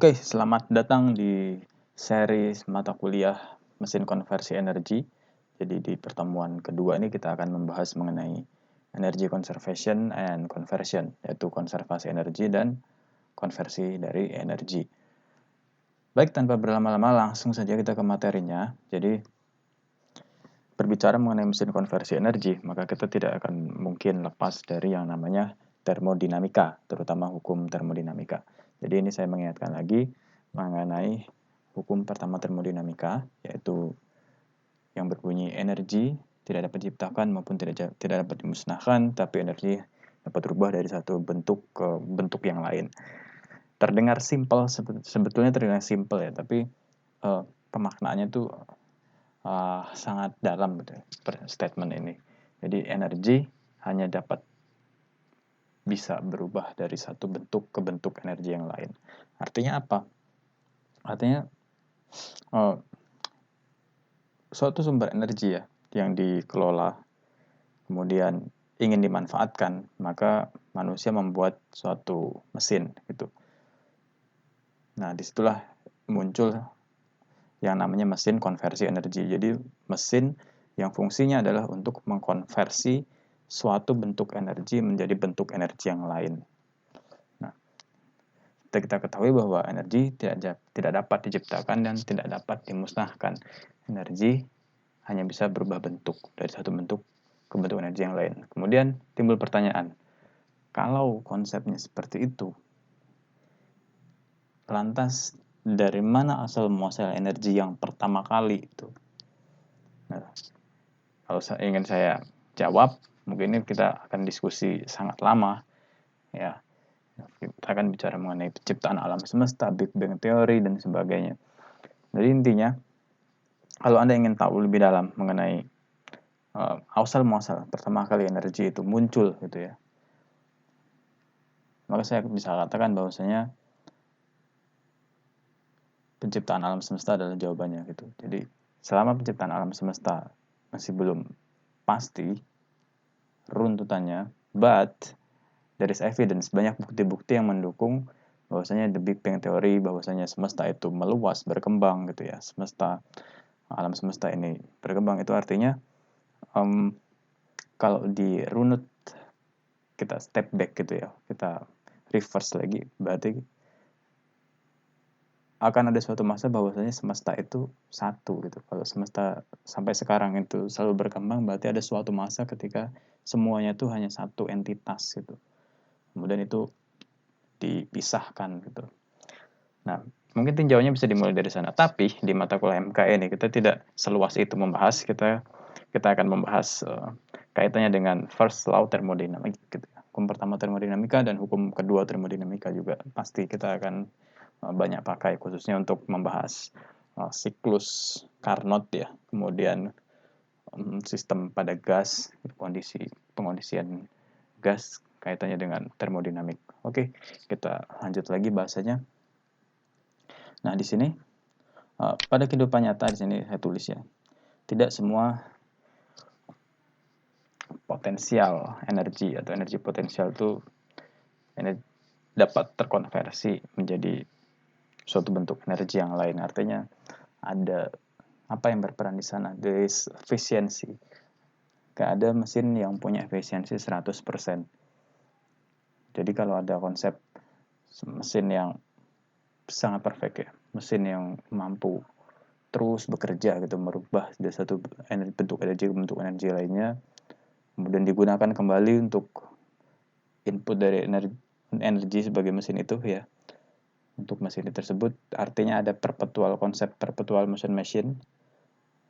Oke, selamat datang di series mata kuliah mesin konversi energi. Jadi di pertemuan kedua ini kita akan membahas mengenai energy conservation and conversion, yaitu konservasi energi dan konversi dari energi. Baik, tanpa berlama-lama langsung saja kita ke materinya. Jadi berbicara mengenai mesin konversi energi, maka kita tidak akan mungkin lepas dari yang namanya termodinamika, terutama hukum termodinamika. Jadi ini saya mengingatkan lagi mengenai hukum pertama termodinamika, yaitu yang berbunyi energi tidak dapat diciptakan maupun tidak dapat dimusnahkan, tapi energi dapat berubah dari satu bentuk ke bentuk yang lain. Terdengar simple, sebetulnya terdengar simple ya, tapi pemaknaannya itu sangat dalam gitu, statement ini. Jadi energi hanya dapat bisa berubah dari satu bentuk ke bentuk energi yang lain. Artinya apa? Artinya suatu sumber energi ya yang dikelola kemudian ingin dimanfaatkan, maka manusia membuat suatu mesin gitu. Nah, disitulah muncul yang namanya mesin konversi energi. Jadi mesin yang fungsinya adalah untuk mengkonversi suatu bentuk energi menjadi bentuk energi yang lain. Nah, kita ketahui bahwa energi tidak dapat diciptakan dan tidak dapat dimusnahkan. Energi hanya bisa berubah bentuk dari satu bentuk ke bentuk energi yang lain. Kemudian timbul pertanyaan, kalau konsepnya seperti itu, lantas dari mana asal muasal energi yang pertama kali itu? Nah, kalau ingin saya jawab, mungkin ini kita akan diskusi sangat lama, ya. Kita akan bicara mengenai penciptaan alam semesta, Big Bang Theory, dan sebagainya. Jadi intinya, kalau Anda ingin tahu lebih dalam mengenai asal muasal pertama kali energi itu muncul, gitu ya, maka saya bisa katakan bahwasanya penciptaan alam semesta adalah jawabannya, gitu. Jadi selama penciptaan alam semesta masih belum pasti runtutannya, but there is evidence, banyak bukti-bukti yang mendukung bahwasanya the Big Bang Theory, bahwasanya semesta itu meluas, berkembang gitu ya. Alam semesta ini berkembang, itu artinya kalau dirunut, kita step back gitu ya, kita reverse lagi, berarti akan ada suatu masa bahwasanya semesta itu satu gitu. Kalau semesta sampai sekarang itu selalu berkembang, berarti ada suatu masa ketika semuanya itu hanya satu entitas gitu. Kemudian itu dipisahkan gitu. Nah, mungkin tinjaunya bisa dimulai dari sana. Tapi di mata kuliah MK ini kita tidak seluas itu membahas. Kita akan membahas kaitannya dengan first law thermodynamics gitu. Hukum pertama termodinamika dan hukum kedua termodinamika juga pasti kita akan banyak pakai, khususnya untuk membahas siklus Carnot ya, kemudian sistem pada gas, pengondisian gas kaitannya dengan termodinamik. Oke, kita lanjut lagi bahasanya. Nah, di sini pada kehidupan nyata di sini saya tulis ya, tidak semua potensial energi atau energi potensial itu dapat terkonversi menjadi suatu bentuk energi yang lain. Artinya ada apa yang berperan di sana? There is efisiensi. Gak ada mesin yang punya efisiensi 100%. Jadi kalau ada konsep mesin yang sangat perfect ya, mesin yang mampu terus bekerja gitu, merubah dari satu bentuk energi ke bentuk energi lainnya, kemudian digunakan kembali untuk input dari energi sebagai mesin itu ya, untuk mesin tersebut, artinya ada konsep perpetual motion machine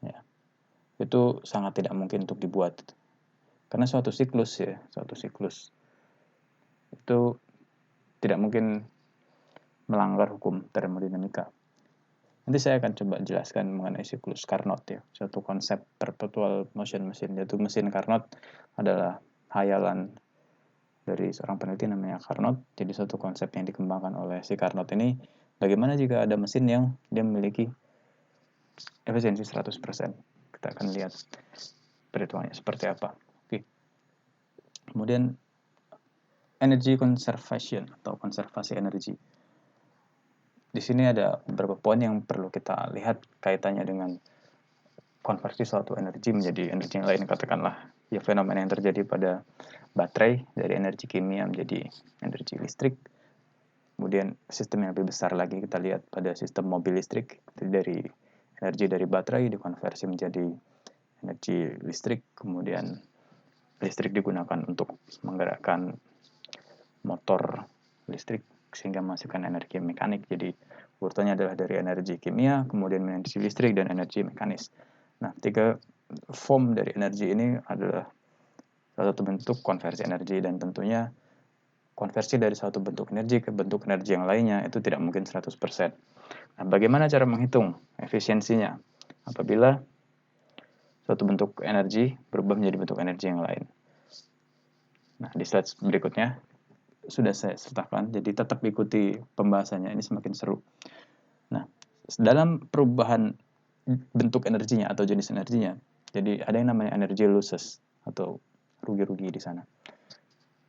ya, itu sangat tidak mungkin untuk dibuat karena suatu siklus itu tidak mungkin melanggar hukum termodinamika. Nanti saya akan coba jelaskan mengenai siklus Carnot ya, suatu konsep perpetual motion machine, yaitu mesin Carnot adalah hayalan dari seorang peneliti namanya Carnot. Jadi suatu konsep yang dikembangkan oleh si Carnot ini, bagaimana jika ada mesin yang dia memiliki efisiensi 100%. Kita akan lihat perhitungannya seperti apa. Oke. Kemudian energy conservation atau konservasi energi. di sini ada beberapa poin yang perlu kita lihat kaitannya dengan konversi suatu energi menjadi energi yang lain. Katakanlah ya fenomena yang terjadi pada baterai dari energi kimia menjadi energi listrik. Kemudian sistem yang lebih besar lagi kita lihat pada sistem mobil listrik, dari energi dari baterai dikonversi menjadi energi listrik, kemudian listrik digunakan untuk menggerakkan motor listrik sehingga menghasilkan energi mekanik. Jadi urutannya adalah dari energi kimia, kemudian energi listrik, dan energi mekanis. Nah, 3 form dari energi ini adalah salah satu bentuk konversi energi, dan tentunya konversi dari satu bentuk energi ke bentuk energi yang lainnya itu tidak mungkin 100%. Nah, bagaimana cara menghitung efisiensinya apabila suatu bentuk energi berubah menjadi bentuk energi yang lain? Nah, di slide berikutnya sudah saya sertakan, jadi tetap ikuti pembahasannya, ini semakin seru. Nah, dalam perubahan bentuk energinya atau jenis energinya, jadi ada yang namanya energy losses atau rugi-rugi di sana.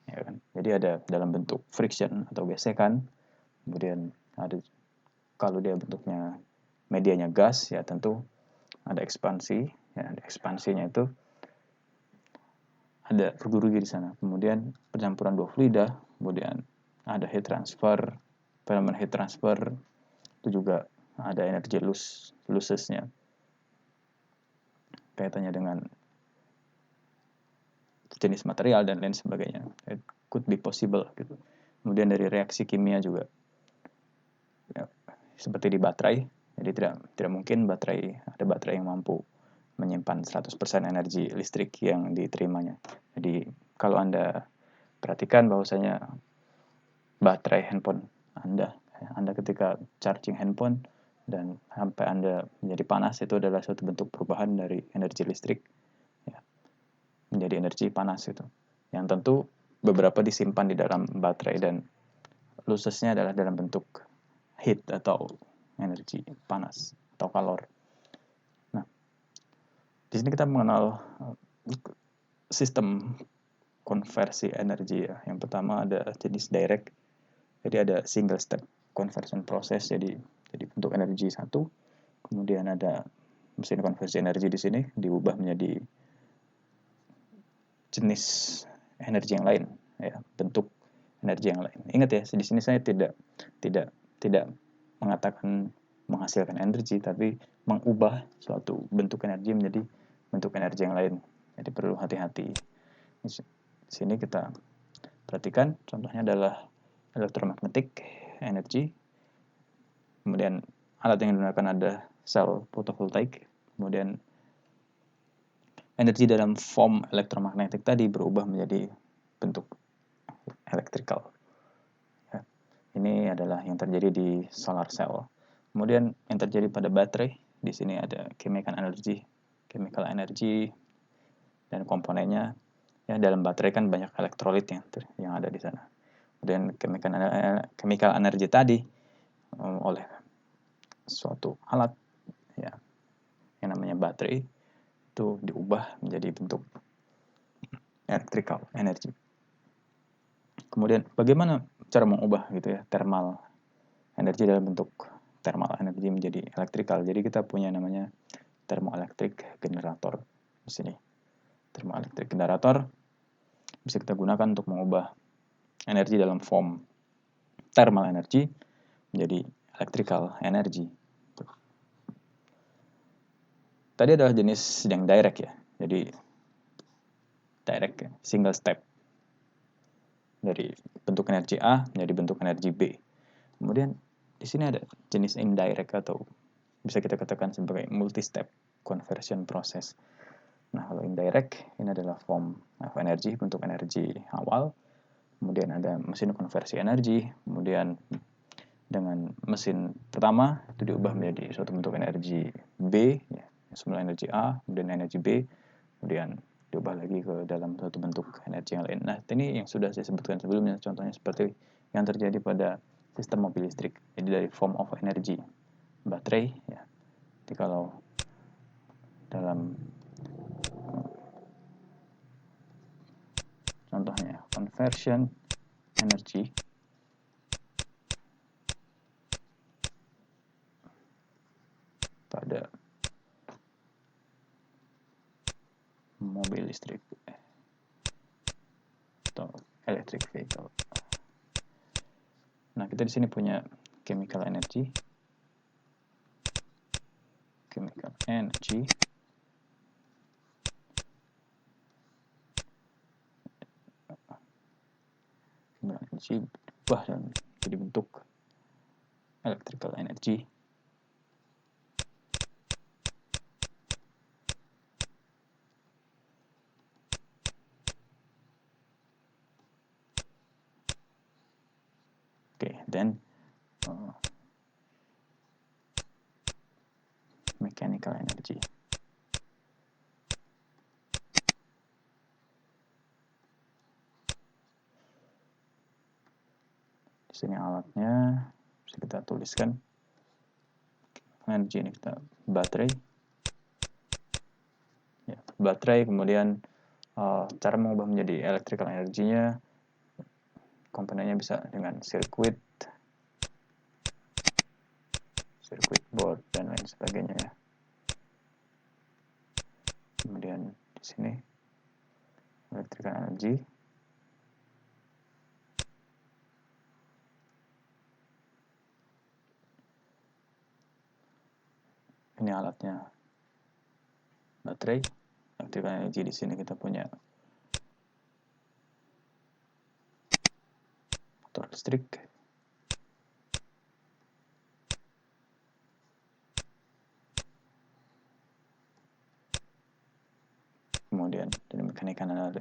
Ya kan? Jadi ada dalam bentuk friction atau gesekan, kemudian ada kalau dia bentuknya medianya gas, ya tentu ada ekspansi, ya ada ekspansinya itu ada rugi-rugi di sana. Kemudian percampuran dua fluida, kemudian ada heat transfer, fenomena heat transfer itu juga ada energy losses-nya kaitannya dengan jenis material dan lain sebagainya. It could be possible gitu. Kemudian dari reaksi kimia juga, ya, seperti di baterai, jadi tidak mungkin ada baterai yang mampu menyimpan 100% energi listrik yang diterimanya. Jadi kalau Anda perhatikan bahwasanya baterai handphone Anda ketika charging handphone dan sampai Anda menjadi panas, itu adalah suatu bentuk perubahan dari energi listrik ya, menjadi energi panas itu. Yang tentu beberapa disimpan di dalam baterai dan losses-nya adalah dalam bentuk heat atau energi panas atau kalor. Nah, di sini kita mengenal sistem konversi energi ya. Yang pertama ada jenis direct. Jadi ada single step conversion process, jadi bentuk energi satu. Kemudian ada mesin konversi energi di sini diubah menjadi jenis energi yang lain, ya, bentuk energi yang lain. Ingat ya, di sini saya tidak mengatakan menghasilkan energi, tapi mengubah suatu bentuk energi menjadi bentuk energi yang lain. Jadi perlu hati-hati. Di sini kita perhatikan contohnya adalah electromagnetic energy. Kemudian alat yang digunakan ada sel fotovoltaik. Kemudian energi dalam form elektromagnetik tadi berubah menjadi bentuk electrical. Ya. Ini adalah yang terjadi di solar cell. Kemudian yang terjadi pada baterai, di sini ada chemical energy dan komponennya. Ya, dalam baterai kan banyak elektrolit yang ada di sana. Kemudian chemical energy tadi oleh suatu alat ya yang namanya baterai itu diubah menjadi bentuk electrical energy. Kemudian bagaimana cara mengubah gitu ya thermal energy dalam bentuk thermal energy menjadi electrical. Jadi kita punya namanya thermoelectric generator di sini. Thermoelectric generator bisa kita gunakan untuk mengubah energi dalam form thermal energy menjadi electrical energy. Tadi adalah jenis yang direct ya. Jadi direct ya, single step dari bentuk energi A menjadi bentuk energi B. Kemudian di sini ada jenis indirect atau bisa kita katakan sebagai multi-step conversion process. Nah, kalau indirect ini adalah form of energy, bentuk energi awal. Kemudian ada mesin konversi energi, kemudian dengan mesin pertama itu diubah menjadi suatu bentuk energi B, ya, semula energi A, kemudian energi B, kemudian diubah lagi ke dalam suatu bentuk energi yang lain. Nah, ini yang sudah saya sebutkan sebelumnya, contohnya seperti yang terjadi pada sistem mobil listrik. Jadi dari form of energy baterai, ya. Jadi kalau dalam contohnya conversion energy mobil listrik atau electric vehicle. Nah, kita di sini punya chemical energy, chemical energy berubah dan jadi bentuk electrical energy. Then mechanical energy. Di sini alatnya bisa kita tuliskan. Energi ini kita baterai. Ya, baterai, kemudian cara mengubah menjadi electrical energy-nya, komponennya bisa dengan sirkuit board dan lain sebagainya ya. Kemudian di sini electrical energy. Ini alatnya baterai, electrical energy. Di sini kita punya motor listrik. Kemudian dari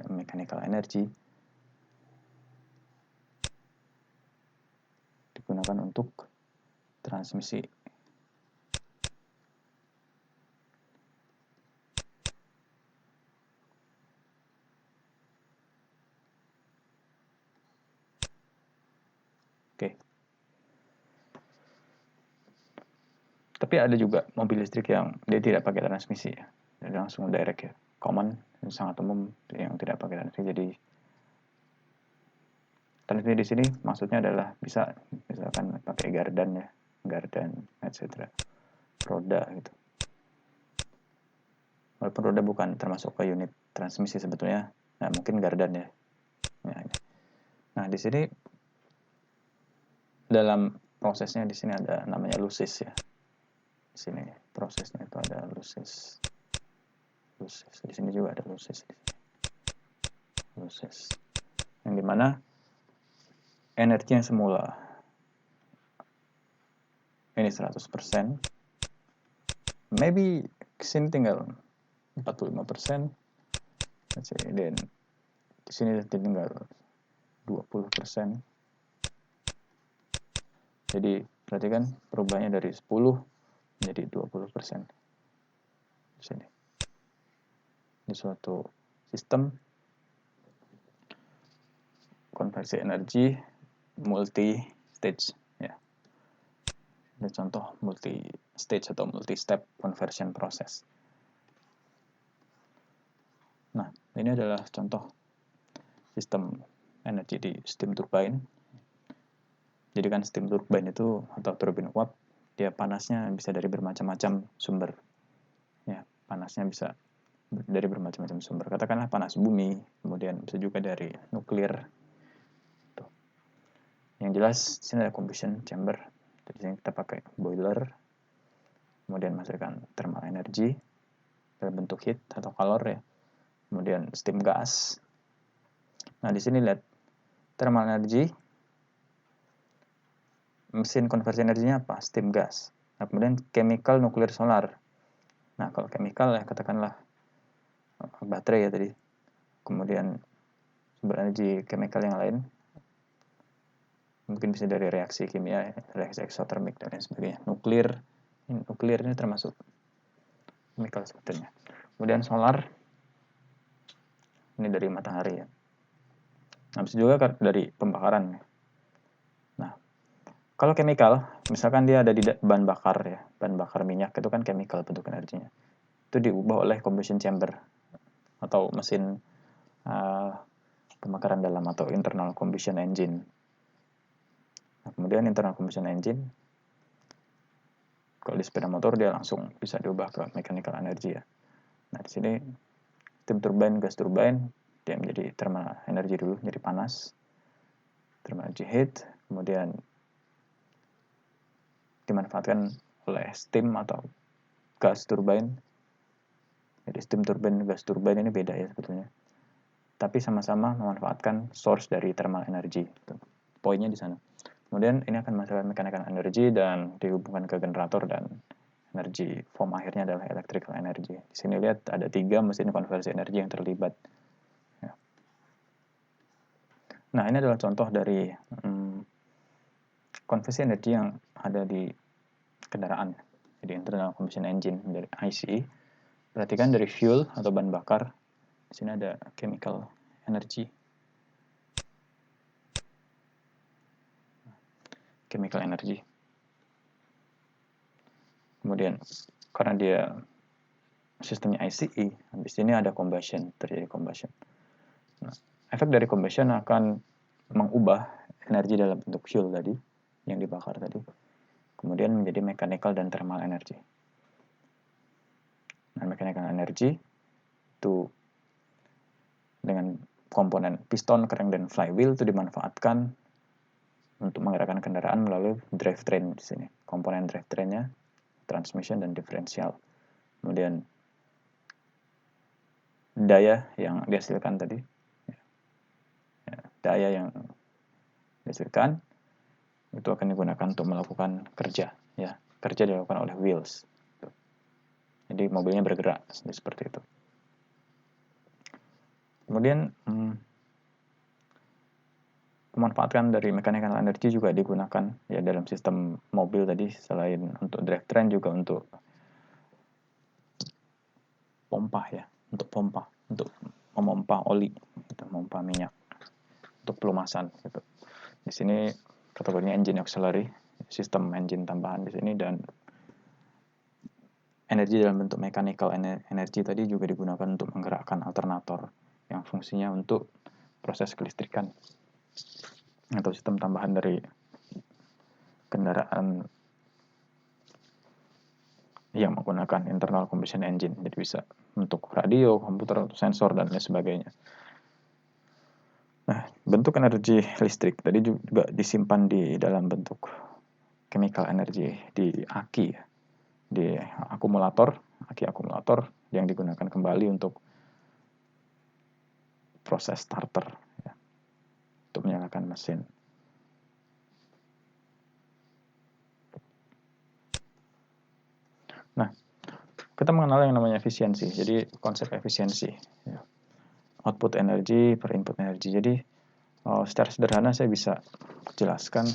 mechanical energy digunakan untuk transmisi. Oke. Tapi ada juga mobil listrik yang dia tidak pakai transmisi ya. Jadi langsung direct ya. Common, sangat umum yang tidak pakai transmisi. Jadi transmisi di sini maksudnya adalah bisa misalkan pakai gardan ya, gardan, etc. Roda gitu. Walaupun roda bukan termasuk ke unit transmisi sebetulnya, nah mungkin gardan ya. Nah di sini dalam prosesnya di sini ada namanya lusis ya. Di sini prosesnya itu ada lusis. Di sini juga ada lusis. Yang dimana energi yang semula ini 100%, maybe kesini tinggal 45%, dan di sini tinggal 20%. Jadi berarti kan perubahannya dari 10 menjadi 20%. Di sini. Ini suatu sistem konversi energi multi stage ya. Ini contoh multi stage atau multi step conversion process. Nah, ini adalah contoh sistem energi di steam turbine. Jadi kan steam turbine itu atau turbin uap, dia panasnya bisa dari bermacam-macam sumber. Ya, panasnya bisa dari bermacam-macam sumber. Katakanlah panas bumi, kemudian bisa juga dari nuklir. Tuh. Yang jelas di sini ada combustion chamber. Di sini kita pakai boiler, kemudian masukkan thermal energy dalam bentuk heat atau calor ya. Kemudian steam gas. Nah, di sini lihat thermal energy. Mesin konversi energinya apa? Steam gas. Nah, kemudian chemical nuklir solar. Nah, kalau chemical ya katakanlah baterai ya tadi. Kemudian sumber energi chemical yang lain. Mungkin bisa dari reaksi kimia, reaksi eksotermik dan lain sebagainya. Nuklir ini termasuk chemical sebetulnya. Kemudian solar ini dari matahari ya. Nah, bisa juga dari pembakaran. Nah, kalau chemical, misalkan dia ada di bahan bakar ya, bahan bakar minyak itu kan chemical bentuk energinya. Itu diubah oleh combustion chamber atau mesin pembakaran dalam atau internal combustion engine. Nah, kemudian internal combustion engine, kalau di sepeda motor dia langsung bisa diubah ke mechanical energy ya. Nah, di sini steam turbine, gas turbine, dia menjadi thermal energy dulu, jadi panas, thermal energy heat, kemudian dimanfaatkan oleh steam atau gas turbine. Jadi steam turbine, gas turbine ini beda ya sebetulnya, tapi sama-sama memanfaatkan source dari thermal energy. Poinnya di sana. Kemudian ini akan menghasilkan mechanical energy dan dihubungkan ke generator, dan energi form akhirnya adalah electrical energy. Di sini lihat ada 3 mesin konversi energi yang terlibat. Ya. Nah, ini adalah contoh dari konversi energi yang ada di kendaraan. Jadi internal combustion engine dari ICE. Perhatikan dari fuel atau bahan bakar. Di sini ada chemical energy. Chemical energy. Kemudian karena dia sistemnya ICE, di sini ada combustion, terjadi combustion. Nah, efek dari combustion akan mengubah energi dalam bentuk fuel tadi yang dibakar tadi, kemudian menjadi mechanical dan thermal energy. Nah, mechanical energy itu dengan komponen piston, crank, dan flywheel itu dimanfaatkan untuk menggerakkan kendaraan melalui drivetrain di sini. Komponen drivetrainnya transmission dan differential. Kemudian daya yang dihasilkan tadi, daya yang dihasilkan itu akan digunakan untuk melakukan kerja. Ya, kerja dilakukan oleh wheels. Jadi mobilnya bergerak seperti itu. Kemudian pemanfaatan dari mechanical energy juga digunakan ya dalam sistem mobil tadi, selain untuk drivetrain juga untuk pompa ya, untuk memompa oli, gitu, memompa minyak, untuk pelumasan gitu. Di sini kategorinya engine auxiliary, sistem engine tambahan di sini, dan energi dalam bentuk mechanical energy tadi juga digunakan untuk menggerakkan alternator yang fungsinya untuk proses kelistrikan atau sistem tambahan dari kendaraan yang menggunakan internal combustion engine. Jadi bisa untuk radio, komputer, sensor, dan lain sebagainya. Nah, bentuk energi listrik tadi juga disimpan di dalam bentuk chemical energy di aki, di akumulator, aki akumulator yang digunakan kembali untuk proses starter ya, untuk menyalakan mesin. Nah, kita mengenal yang namanya efisiensi. Jadi konsep efisiensi, ya. Output energi per input energi. Jadi secara sederhana saya bisa jelaskan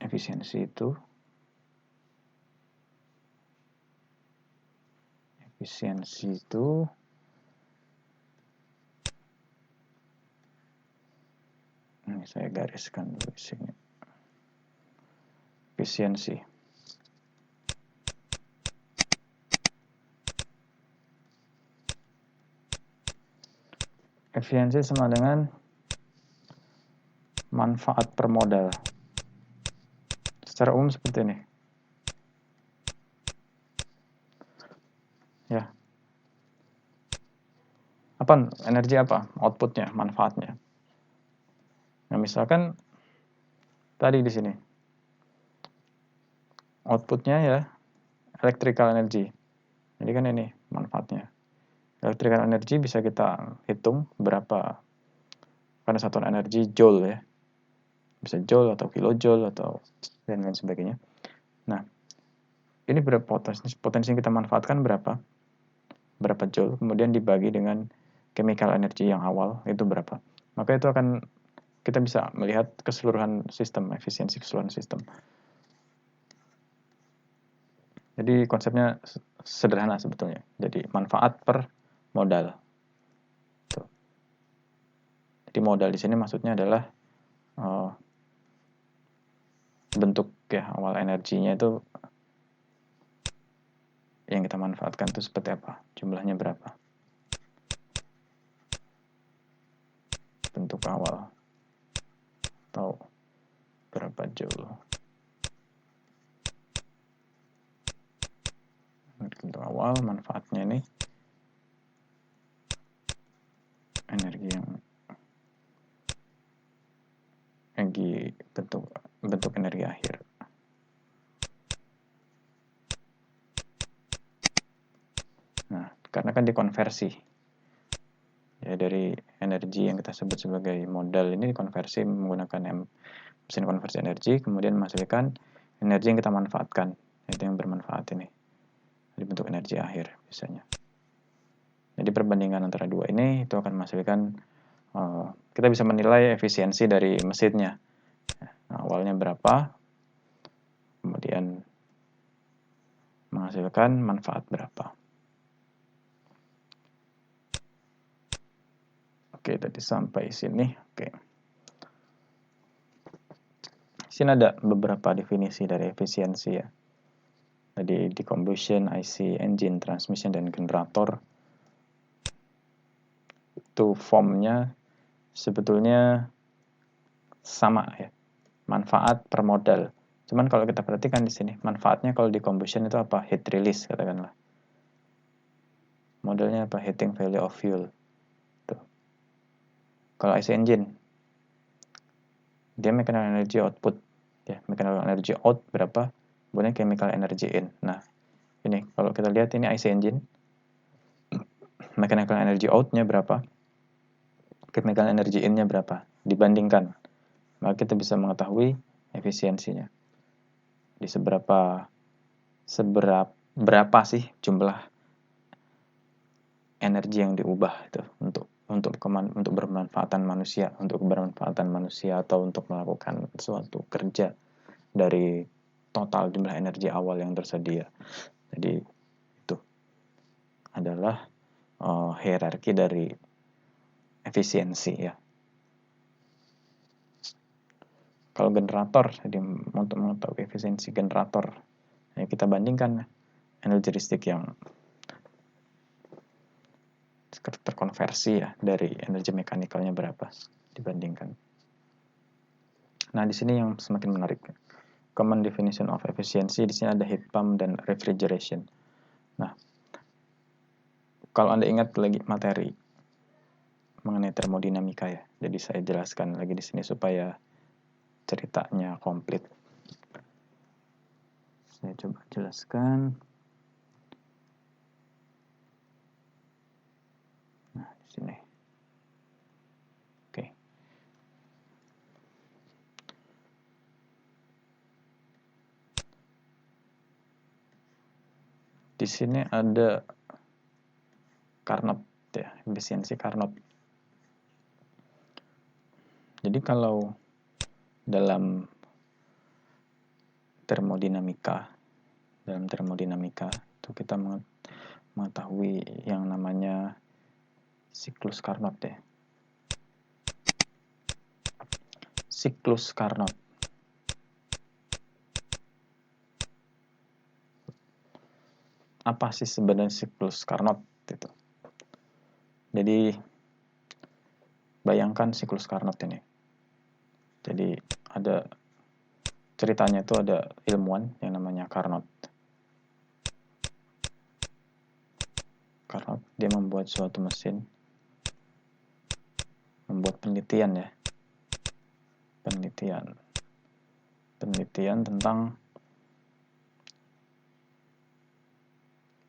efisiensi itu ini saya gariskan dulu di sini. Efisiensi sama dengan manfaat per modal. Secara umum seperti ini. Ya. Energi apa? Outputnya, manfaatnya. Nah, misalkan tadi di sini. Outputnya ya electrical energy. Jadi kan ini manfaatnya. Electrical energy bisa kita hitung berapa, karena satuan energi joule ya. Bisa joule atau kilojoule atau dan lain sebagainya. Nah, ini berapa potensi yang kita manfaatkan berapa joule, kemudian dibagi dengan chemical energy yang awal itu berapa. Maka itu akan kita bisa melihat keseluruhan sistem, efisiensi keseluruhan sistem. Jadi konsepnya sederhana sebetulnya. Jadi manfaat per modal. Tuh. Jadi modal di sini maksudnya adalah bentuk ya awal energinya itu yang kita manfaatkan itu seperti apa, jumlahnya berapa, bentuk awal atau berapa joule. Bentuk awal manfaatnya ini energi bentuk energi akhir. Nah, karena kan dikonversi ya, dari energi yang kita sebut sebagai modal ini dikonversi menggunakan mesin konversi energi, kemudian menghasilkan energi yang kita manfaatkan, itu yang bermanfaat ini dibentuk energi akhir biasanya. Jadi perbandingan antara dua ini itu akan menghasilkan kita bisa menilai efisiensi dari mesinnya. Nah, awalnya berapa, kemudian menghasilkan manfaat berapa. Oke, tadi sampai sini. Oke. Sini ada beberapa definisi dari efisiensi ya. Tadi di combustion, IC, engine, transmission, dan generator. Itu formnya sebetulnya sama ya. Manfaat per modal. Cuman kalau kita perhatikan di sini, manfaatnya kalau di combustion itu apa? Heat release katakanlah. Modalnya apa? Heating value of fuel. Tuh. Kalau IC engine, dia mechanical energy output. Ya, mechanical energy out berapa? Kemudian chemical energy in. Nah, ini kalau kita lihat ini IC engine, mechanical energy out-nya berapa? Chemical energy in-nya berapa? Dibandingkan. Maka kita bisa mengetahui efisiensinya. Di berapa sih jumlah energi yang diubah itu untuk bermanfaatan manusia, atau untuk melakukan suatu kerja dari total jumlah energi awal yang tersedia. Jadi itu adalah hierarki dari efisiensi ya. Kalau generator, jadi untuk mengetahui efisiensi generator, ya kita bandingkan energi listrik yang terkonversi ya dari energi mekanikalnya berapa dibandingkan. Nah, di sini yang semakin menarik. Common definition of efficiency, di sini ada heat pump dan refrigeration. Nah, kalau Anda ingat lagi materi mengenai termodinamika ya. Jadi saya jelaskan lagi di sini supaya ceritanya komplit. Saya coba jelaskan. Nah, di sini. Oke. Di sini ada Carnot ya, efisiensi Carnot. Jadi kalau dalam termodinamika itu kita mengetahui yang namanya siklus Carnot ya. Siklus Carnot. Apa sih sebenarnya siklus Carnot itu? Jadi bayangkan siklus Carnot ini. Jadi ada ceritanya itu ada ilmuwan yang namanya Carnot. Carnot dia membuat suatu mesin, membuat penelitian ya. Penelitian tentang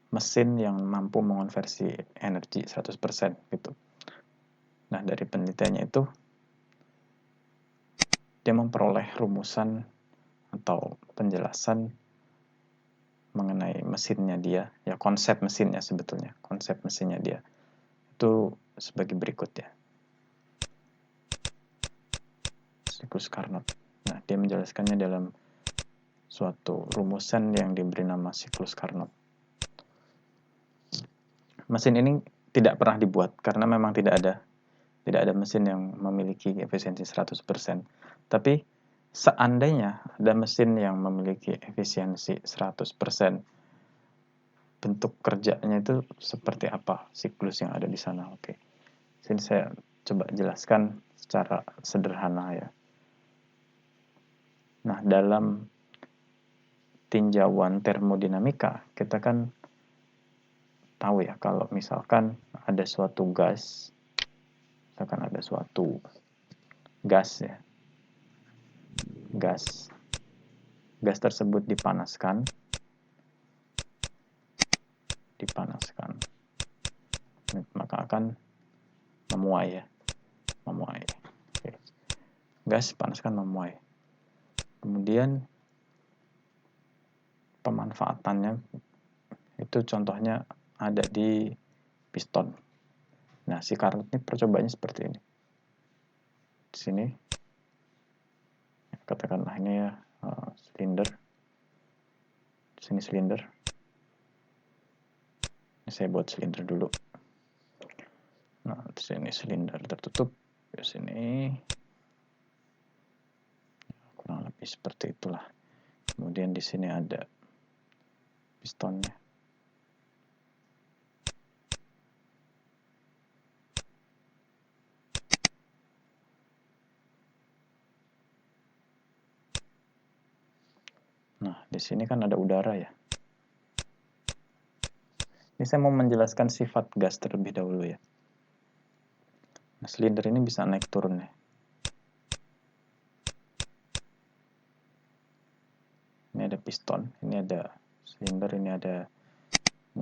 mesin yang mampu mengonversi energi 100% gitu. Nah, dari penelitiannya itu dia memperoleh rumusan atau penjelasan mengenai mesinnya dia, ya konsep mesinnya sebetulnya, konsep mesinnya dia itu sebagai berikut ya. Siklus Carnot. Nah, dia menjelaskannya dalam suatu rumusan yang diberi nama siklus Carnot. Mesin ini tidak pernah dibuat karena memang tidak ada mesin yang memiliki efisiensi 100%. Tapi seandainya ada mesin yang memiliki efisiensi 100%, bentuk kerjanya itu seperti apa siklus yang ada di sana. Oke. Sini saya coba jelaskan secara sederhana ya. Nah, dalam tinjauan termodinamika, kita kan tahu ya kalau misalkan ada suatu gas Misalkan ada suatu gas ya, gas tersebut dipanaskan, maka akan memuai ya, memuai. Oke. Gas panaskan memuai. Kemudian pemanfaatannya itu contohnya ada di piston. Nah, si Carnot ini percobaannya seperti ini. Di sini katakanlah ini ya silinder. Di sini silinder. Ini saya buat silinder dulu. Nah, di sini silinder tertutup. Di sini kurang lebih seperti itulah. Kemudian di sini ada pistonnya. Nah, di sini kan ada udara ya. Ini saya mau menjelaskan sifat gas terlebih dahulu ya. Nah, silinder ini bisa naik turun ya. Ini ada piston, ini ada silinder, ini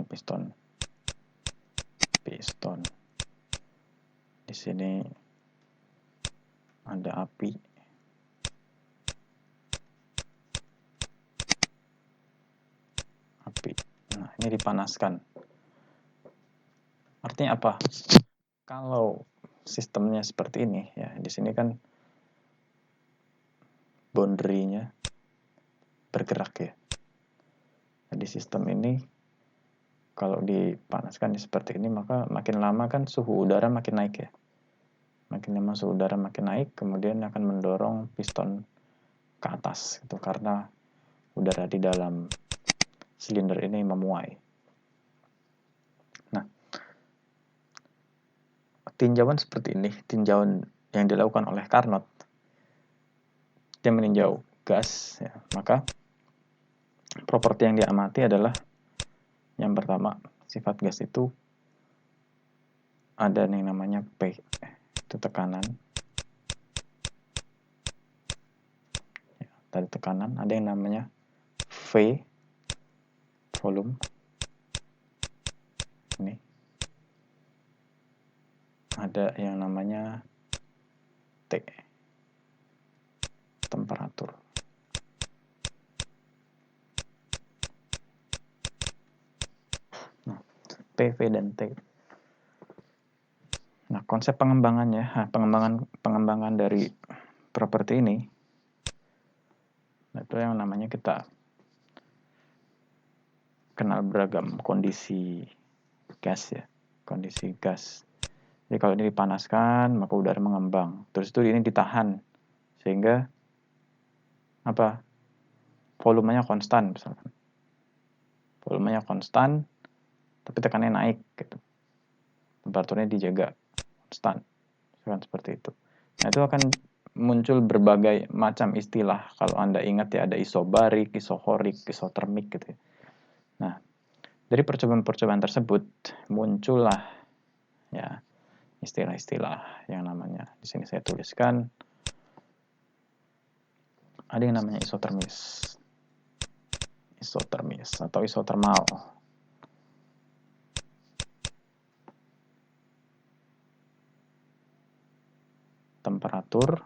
piston. Di sini ada api. Nah, ini dipanaskan. Artinya apa? Kalau sistemnya seperti ini ya, di sini kan boundary-nya bergerak ya. Nah, di sistem ini kalau dipanaskan seperti ini, maka makin lama kan suhu udara makin naik ya. Makin lama suhu udara makin naik, kemudian akan mendorong piston ke atas itu karena udara di dalam silinder ini memuai. Nah, tinjauan seperti ini, tinjauan yang dilakukan oleh Carnot, dia meninjau gas ya, maka properti yang diamati adalah yang pertama, sifat gas itu ada yang namanya P, itu tekanan. Ya, tadi tekanan, ada yang namanya V, volume. Ini. Ada yang namanya T, temperatur. Nah, P, V, dan T. Nah, konsep pengembangannya, pengembangan dari properti ini, itu yang namanya kita kenal beragam kondisi gas ya, kondisi gas. Jadi kalau ini dipanaskan, maka udara mengembang. Terus itu ini ditahan, sehingga apa? Volumenya konstan misalkan. Volumenya konstan, tapi tekanannya naik gitu. Temperaturnya dijaga konstan. Misalkan seperti itu. Nah, itu akan muncul berbagai macam istilah. Kalau Anda ingat ya, ada isobarik, isohorik, isotermik gitu ya. Nah, dari percobaan-percobaan tersebut muncullah ya istilah-istilah yang namanya, di sini saya tuliskan, ada yang namanya isotermis atau isotermal. Temperatur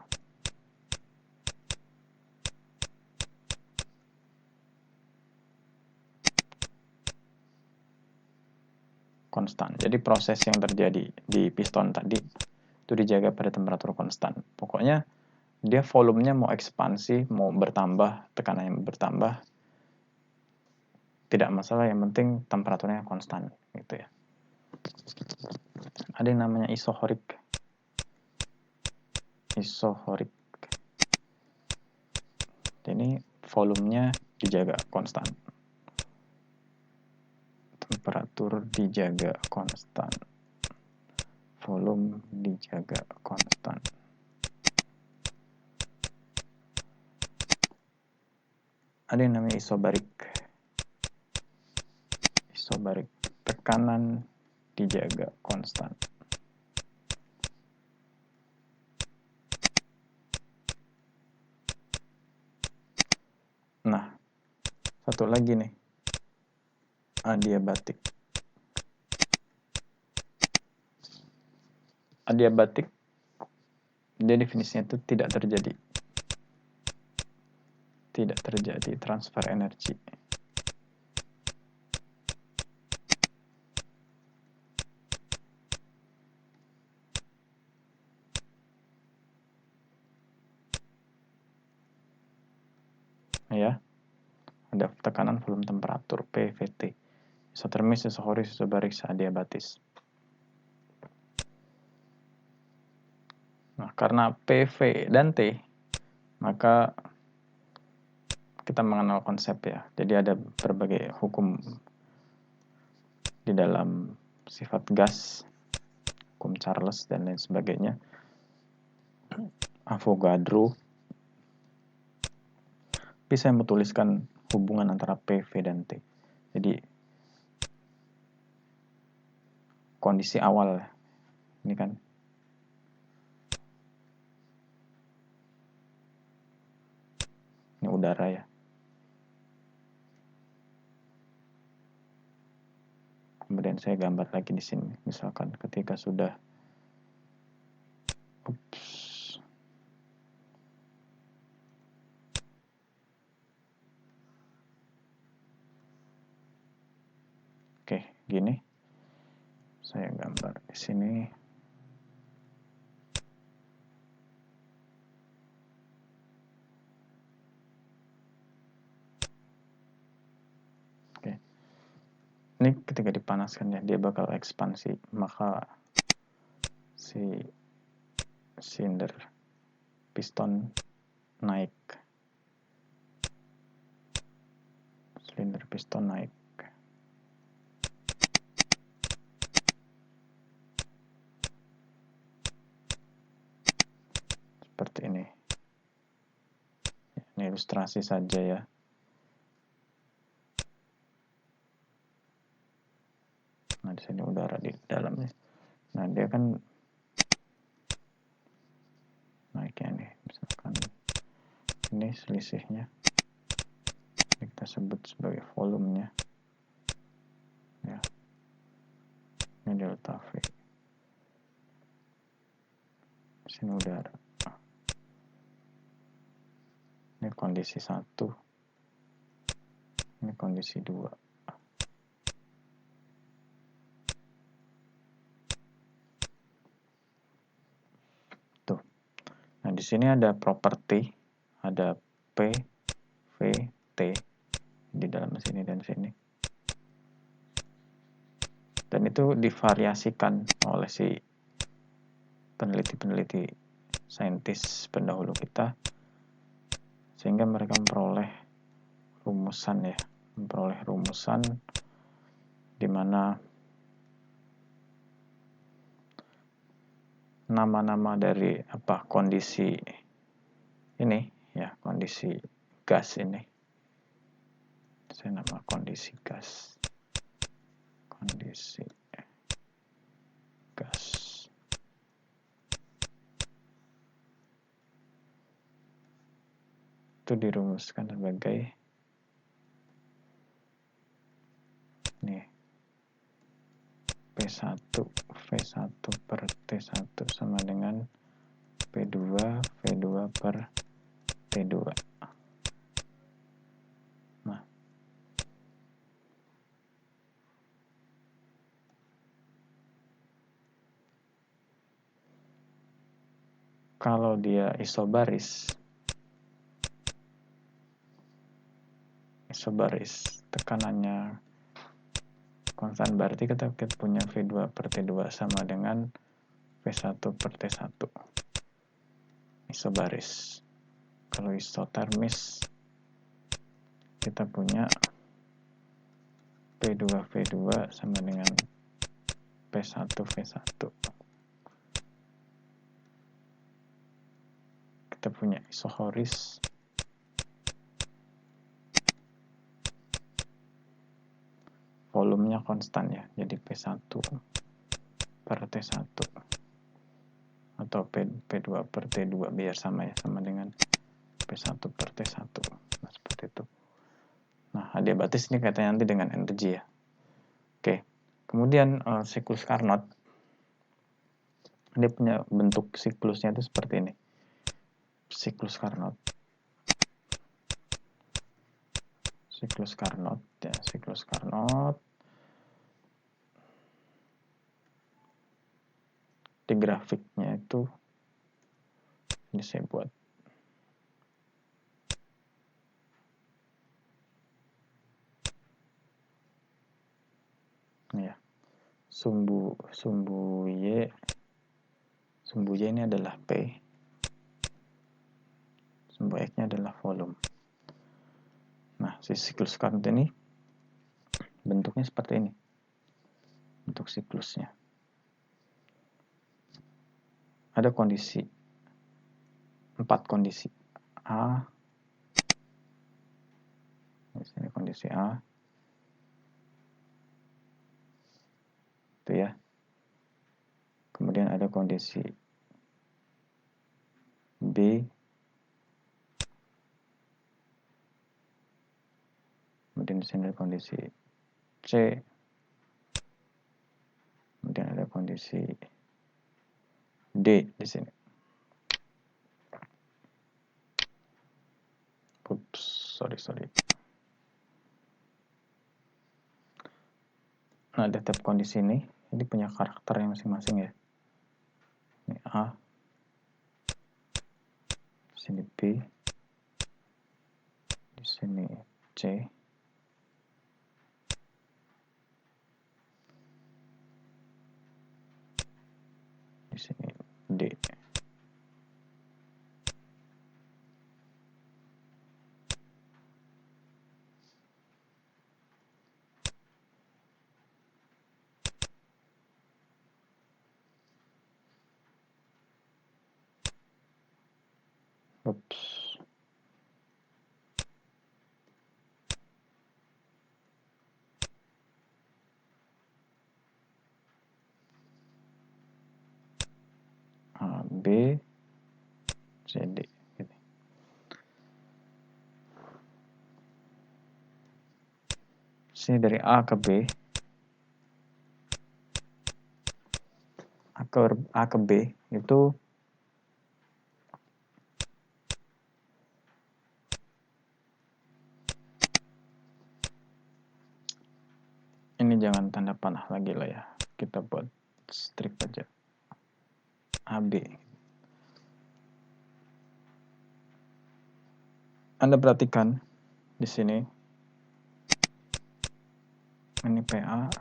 konstan. Jadi proses yang terjadi di piston tadi itu dijaga pada temperatur konstan. Pokoknya dia volumenya mau ekspansi, mau bertambah, tekanannya bertambah, tidak masalah, yang penting temperaturnya konstan gitu ya. Ada yang namanya isohorik. Ini volumenya dijaga konstan. Temperatur dijaga konstan. Volume dijaga konstan. Ada yang namanya isobarik. Tekanan dijaga konstan. Satu lagi nih, adiabatik. Adiabatik, dia definisinya itu tidak terjadi transfer energi. Ya, ada tekanan, volume, temperatur, P, Vt. Isotermis, isohoris, isobaris, adiabatis. Nah, karena P, V, dan T, maka kita mengenal konsep ya. Jadi ada berbagai hukum di dalam sifat gas, hukum Charles dan lain sebagainya. Avogadro bisa menuliskan hubungan antara P, V, dan T. Jadi kondisi awal ini kan ini udara ya. Kemudian saya gambar lagi di sini. Misalkan ketika sudah Oke, gini. Saya gambar di sini. Oke. Ini ketika dipanaskan ya, dia bakal ekspansi, maka si silinder piston naik. Silinder piston naik. Seperti ini. Ini ilustrasi saja ya. Nah, di sini udara di dalamnya. Nah, dia kan naiknya nih. Misalkan ini selisihnya. Ini kita sebut sebagai volumenya. Ya. Ini delta V. Di sini udara. Ini kondisi 1. Ini kondisi 2. Tuh. Nah, di sini ada properti, ada P, V, T di dalam sini dan sini. Dan itu divariasikan oleh si peneliti-peneliti saintis pendahulu kita, sehingga mereka memperoleh rumusan di mana nama-nama dari kondisi ini ya, kondisi gas ini. Saya nama kondisi gas. Kondisi gas. Itu dirumuskan sebagai nih P1 V1 per T1 sama dengan P2 V2 per T2. Nah, kalau dia isobaris tekanannya konstan, berarti kita punya V2 per T2 sama dengan V1 per T1. Isobaris. Kalau isotermis kita punya P2 V2 sama dengan P1 V1. Kita punya isohoris. Volumenya konstan ya, jadi P1 per T1 atau P2 per T2 biar sama ya, sama dengan P1 per T1. Nah, seperti itu. Nah, adiabatis ini kaitannya nanti dengan energi ya. Oke, kemudian siklus Carnot, dia punya bentuk siklusnya itu seperti ini. Siklus Carnot ya, siklus Carnot. Di grafiknya itu ini saya buat. Ini ya. Sumbu Y ini adalah P. Sumbu X-nya adalah volume. Nah, si siklus Carnot ini bentuknya seperti ini. Bentuk siklusnya. Ada kondisi 4 kondisi A. Di sini kondisi A. Itu ya. Kemudian ada kondisi B. Kemudian di sini ada kondisi C. Kemudian ada kondisi D di sini. Ups, sorry. Nah, di tiap kondisi ini punya karakter yang masing-masing ya. Ini A, di sini B, di sini C, di sini D. Ups. A, B, C, D. Gitu. Sini dari A ke B, A ke B itu ini jangan tanda panah lagi lah ya. Kita buat strip aja. AB. Anda perhatikan di sini. Ini PA,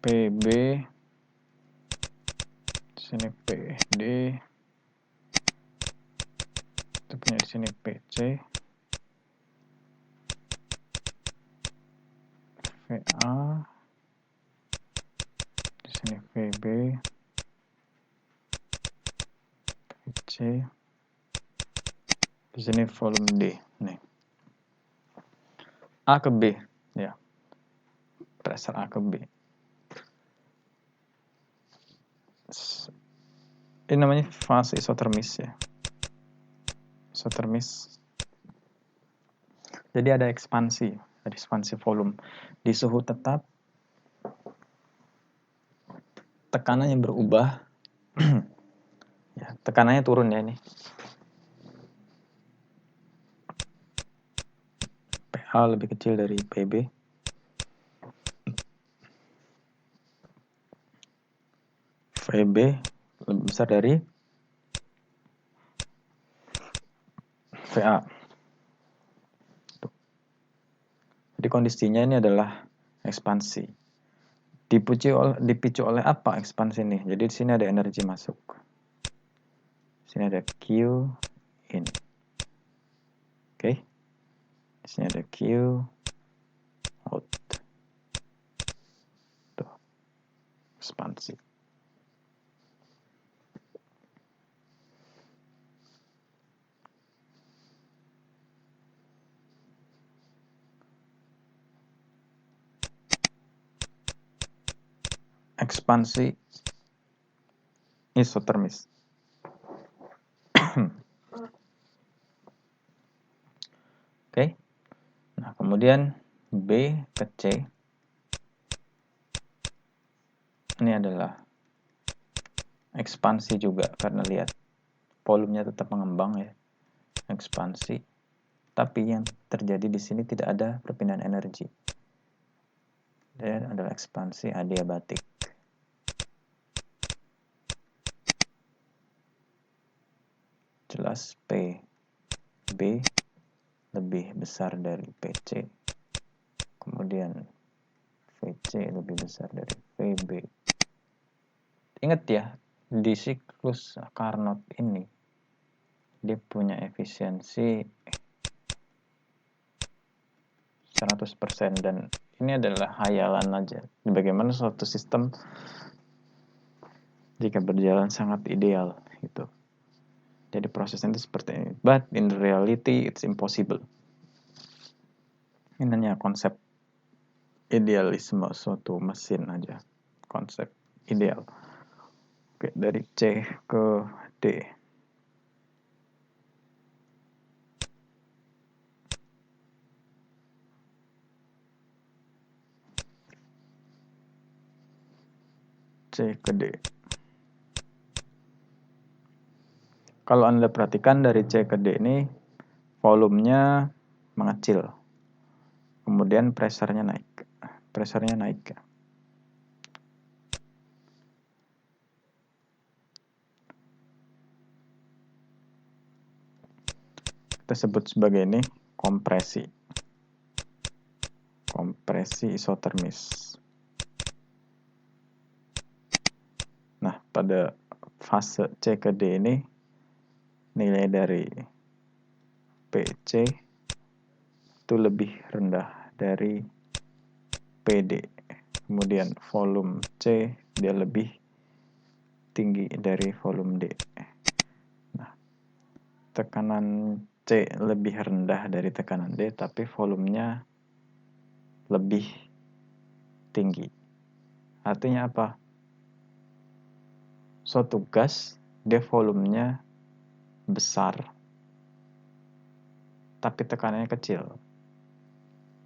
PB, di sini PD, kita punya di sini PC, VA, di sini VB, VC, di sini volume D. Nih. A ke B, ya. Pressure A ke B. Ini namanya fase isotermis ya. Isotermis. Jadi ada ekspansi volume di suhu tetap. Tekanannya berubah. Ya, tekanannya turun ya ini. PA lebih kecil dari PB. VB lebih besar dari VA. Jadi kondisinya ini adalah ekspansi. Dipicu oleh apa ekspansi ini? Jadi di sini ada energi masuk. Di sini ada Q in. Oke. Di sini ada Q out. Tuh. Ekspansi. Ekspansi isotermis. Oke. Nah, kemudian B ke C ini adalah ekspansi juga, karena lihat volumenya tetap mengembang ya, ekspansi. Tapi yang terjadi di sini tidak ada perpindahan energi. Dan adalah ekspansi adiabatik. Jelas PB lebih besar dari PC. Kemudian VC lebih besar dari VB. Ingat ya, di siklus Carnot ini dia punya efisiensi 100%, dan ini adalah hayalan aja. Bagaimana suatu sistem jika berjalan sangat ideal gitu. Jadi prosesnya itu seperti ini. But in reality it's impossible. Ini hanya konsep idealisme suatu mesin aja. Konsep ideal. Oke, dari C ke D. C ke D. Kalau Anda perhatikan dari C ke D ini, volumenya mengecil. Kemudian pressure-nya naik. Pressure-nya naik. Kita sebut sebagai ini kompresi. Kompresi isotermis. Nah, pada fase C ke D ini, nilai dari PC itu lebih rendah dari PD. Kemudian volume C dia lebih tinggi dari volume D. Nah, tekanan C lebih rendah dari tekanan D, tapi volumenya lebih tinggi. Artinya apa? Suatu gas, dia volumenya besar, tapi tekanannya kecil.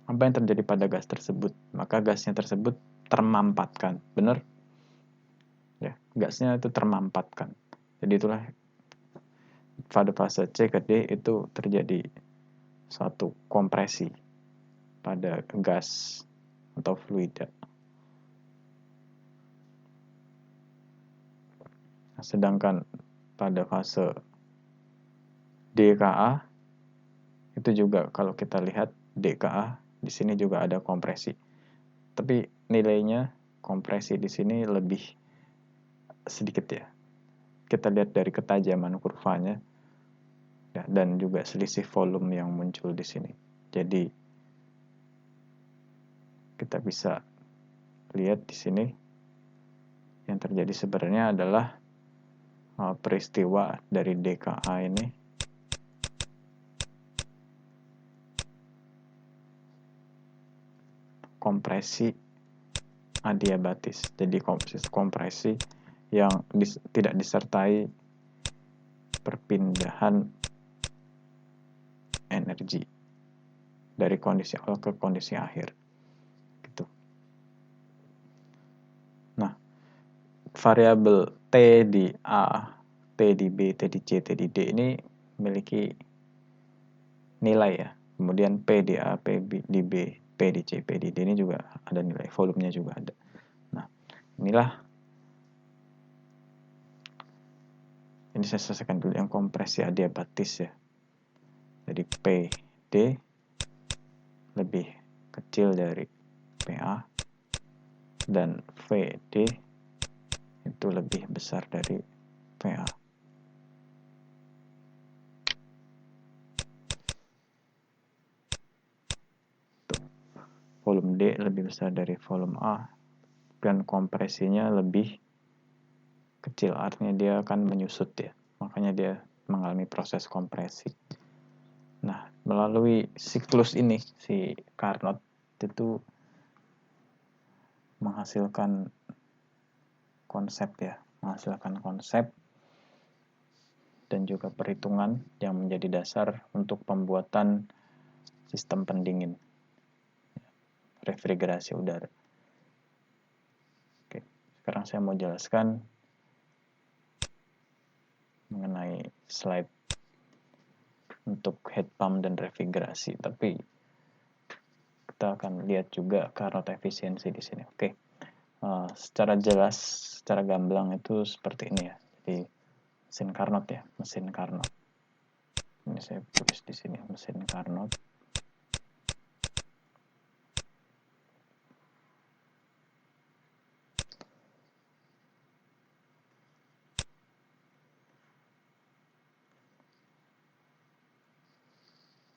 Apa yang terjadi pada gas tersebut? Maka gasnya tersebut termampatkan. Benar? Ya, gasnya itu termampatkan. Jadi itulah pada fase C ke D itu terjadi suatu kompresi pada gas atau fluida. Sedangkan pada fase DKA itu juga kalau kita lihat DKA di sini juga ada kompresi. Tapi nilainya kompresi di sini lebih sedikit ya. Kita lihat dari ketajaman kurvanya ya, dan juga selisih volume yang muncul di sini. Jadi kita bisa lihat di sini yang terjadi sebenarnya adalah peristiwa dari DKA ini kompresi adiabatis. Jadi kompresi yang tidak disertai perpindahan energi dari kondisi awal ke kondisi akhir. Gitu. Nah, variabel T di A, T di B, T di C, T di D ini memiliki nilai ya. Kemudian P di A, P di B, P di C, P di D ini juga ada nilai, volumenya juga ada. Nah, inilah ini saya selesaikan dulu yang kompresi adiabatis ya. Jadi PD lebih kecil dari PA dan VD itu lebih besar dari PA. Volume D lebih besar dari volume A dan kompresinya lebih kecil, artinya dia akan menyusut ya, makanya dia mengalami proses kompresi. Nah, melalui siklus ini si Carnot itu menghasilkan konsep ya, menghasilkan konsep dan juga perhitungan yang menjadi dasar untuk pembuatan sistem pendingin, refrigerasi udara. Oke, sekarang saya mau jelaskan mengenai slide untuk heat pump dan refrigerasi, tapi kita akan lihat juga Carnot efisiensi di sini. Oke, secara jelas, secara gamblang itu seperti ini ya. Jadi mesin Carnot ya, mesin Carnot. Ini saya tulis di sini mesin Carnot.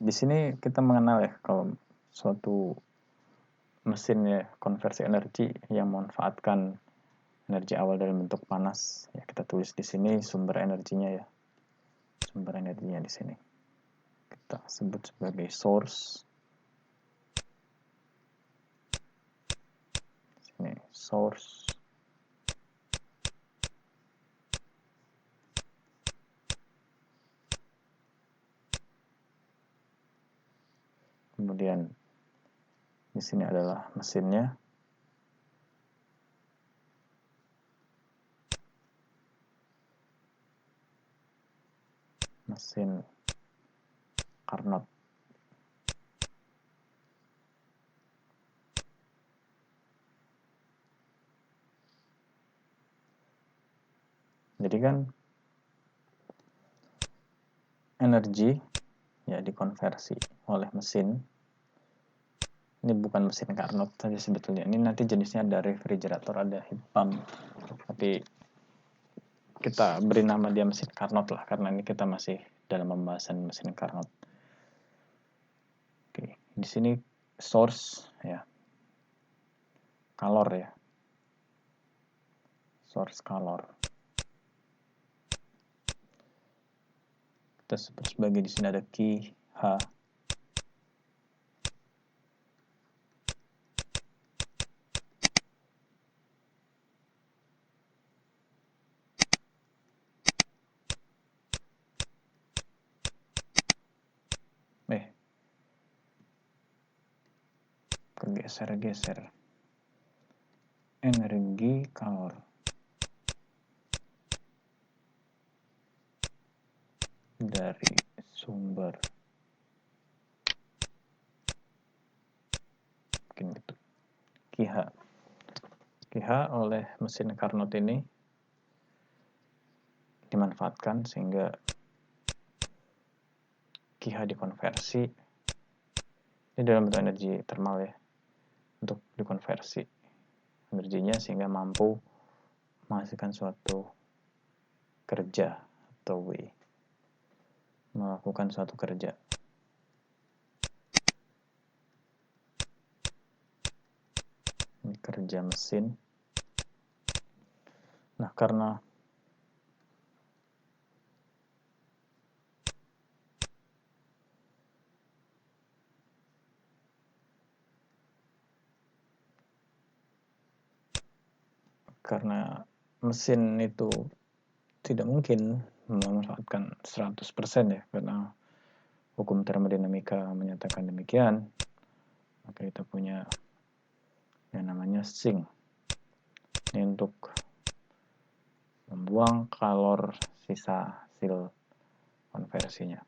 Di sini kita mengenal ya kalau suatu mesin ya konversi energi yang memanfaatkan energi awal dalam bentuk panas ya, kita tulis di sini sumber energinya ya, sumber energinya di sini kita sebut sebagai source. Sini source, kemudian di sini adalah mesinnya. Mesin Carnot. Jadi kan energi ya dikonversi oleh mesin. Ini bukan mesin Carnot saja sebetulnya. Ini nanti jenisnya ada refrigerator, ada heat pump. Tapi kita beri nama dia mesin Carnot lah, karena ini kita masih dalam pembahasan mesin Carnot. Oke, di sini source ya, calor ya, source calor. Kita sebut sebagai di sini ada QH. Geser energi kalor dari sumber mungkin itu QH oleh mesin Carnot ini dimanfaatkan sehingga QH dikonversi ini dalam bentuk energi termal ya, untuk dikonversi energinya sehingga mampu menghasilkan suatu kerja atau W, melakukan suatu kerja. Ini kerja mesin. Nah, karena mesin itu tidak mungkin memanfaatkan 100% ya, karena hukum termodinamika menyatakan demikian, maka kita punya yang namanya sink. Ini untuk membuang kalor sisa hasil konversinya.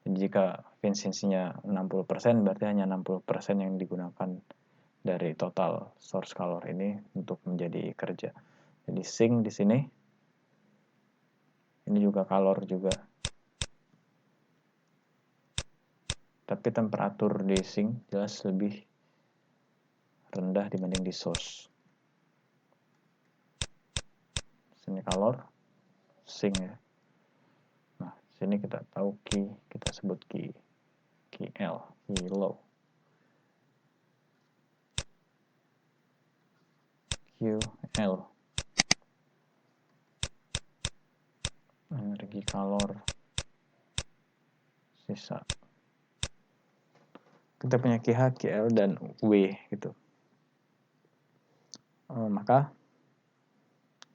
Jadi jika efisiensinya 60%, berarti hanya 60% yang digunakan dari total source calor ini untuk menjadi kerja. Jadi sink di sini, ini juga kalor juga. Tapi temperatur di sink jelas lebih rendah dibanding di source. Sini kalor, sink ya. Nah, sini kita tahu kita sebut QL, kilo. QL, energi kalor sisa. Kita punya QH, QL, dan W gitu. Maka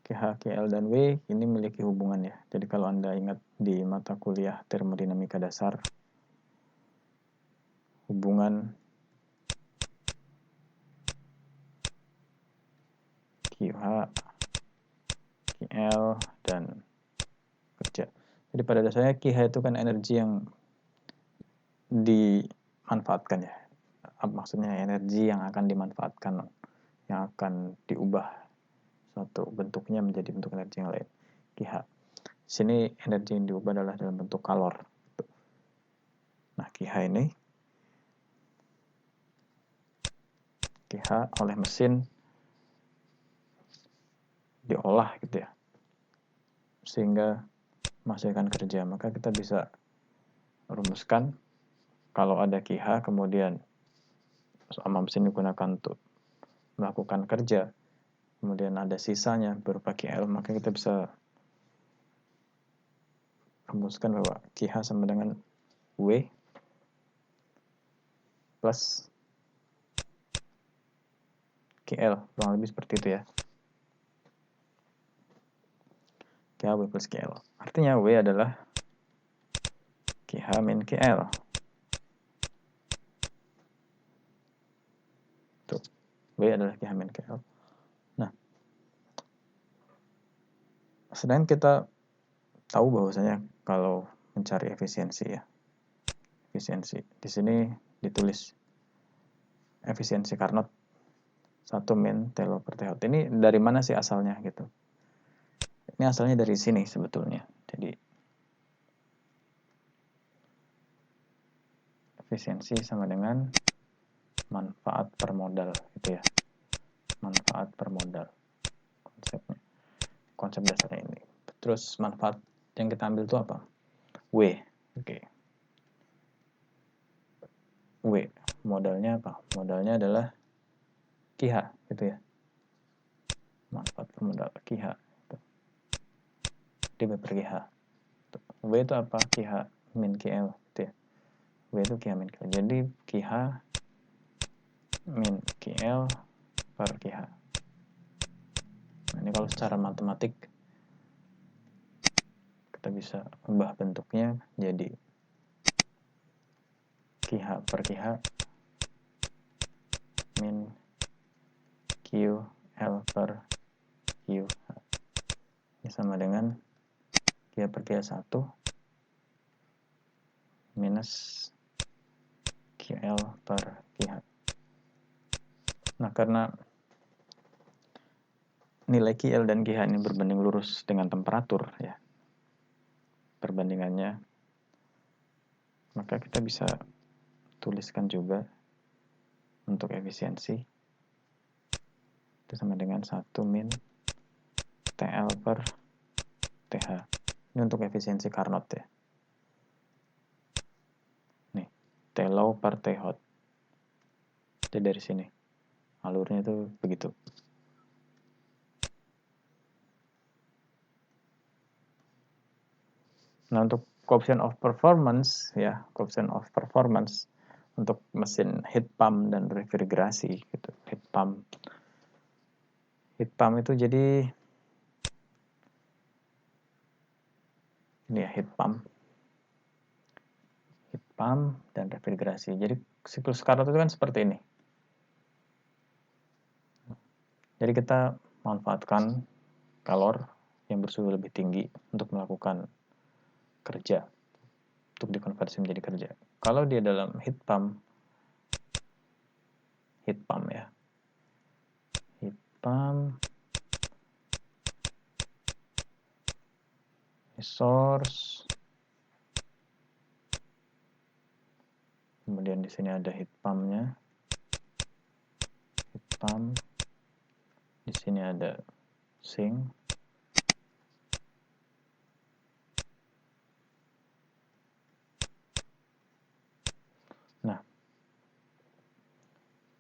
QH, QL, dan W ini memiliki hubungan ya. Jadi kalau Anda ingat di mata kuliah termodinamika dasar, hubungan QH, QL, dan kerja. Jadi pada dasarnya QH itu kan energi yang dimanfaatkan ya. Maksudnya energi yang akan dimanfaatkan, yang akan diubah suatu bentuknya menjadi bentuk energi yang lain. QH. Di sini energi yang diubah adalah dalam bentuk kalor. Nah, QH ini QH oleh mesin diolah gitu ya, sehingga menghasilkan kerja. Maka kita bisa rumuskan kalau ada QH kemudian sama mesin digunakan untuk melakukan kerja, kemudian ada sisanya berupa QL, maka kita bisa rumuskan bahwa QH sama dengan W plus QL, kurang lebih seperti itu ya. QH plus QL. Artinya W adalah QH min QL. Tuh, W adalah QH min QL. Nah, sedangkan kita tahu bahwasanya kalau mencari efisiensi ya, efisiensi di sini ditulis efisiensi Carnot 1 min Taylor per Thot. Ini dari mana sih asalnya gitu? Ini asalnya dari sini sebetulnya. Jadi efisiensi sama dengan manfaat per modal gitu ya. Manfaat per modal konsepnya. Konsep dasarnya ini. Terus manfaat yang kita ambil itu apa? W. Oke. W. Modalnya apa? Modalnya adalah QH gitu ya. Manfaat per modal QH. dB per QH. W itu apa? QH min QL gitu ya. W itu QH min QL. Jadi QH min QL per QH. Nah, ini kalau secara matematik kita bisa ubah bentuknya jadi QH per QH min QL per QH. Ini sama dengan QH per QH 1 minus QL per QH. Nah, karena nilai QL dan QH ini berbanding lurus dengan temperatur ya, perbandingannya, maka kita bisa tuliskan juga untuk efisiensi itu sama dengan 1 min TL per TH. Ini untuk efisiensi Carnot ya. Nih, Tlow per Thot. Jadi dari sini alurnya itu begitu. Nah, untuk coefficient of performance ya, coefficient of performance untuk mesin heat pump dan refrigerasi gitu. Heat pump itu jadi ini ya, heat pump dan refrigerasi. Jadi siklus Carnot itu kan seperti ini. Jadi kita manfaatkan kalor yang bersuhu lebih tinggi untuk melakukan kerja, untuk dikonversi menjadi kerja. Kalau dia dalam heat pump ya, heat pump source, kemudian di sini ada heat pumpnya, heat pump, di sini ada sink, nah,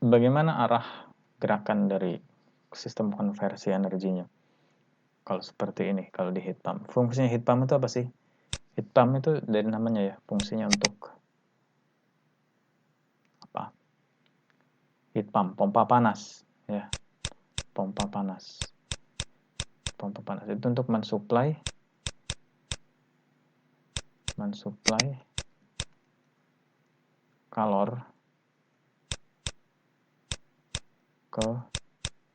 bagaimana arah gerakan dari sistem konversi energinya? Kalau seperti ini, kalau di heat pump, fungsinya heat pump itu apa sih? Heat pump itu dari namanya ya, fungsinya untuk apa? Heat pump, pompa panas ya, pompa panas itu untuk mensuplai kalor ke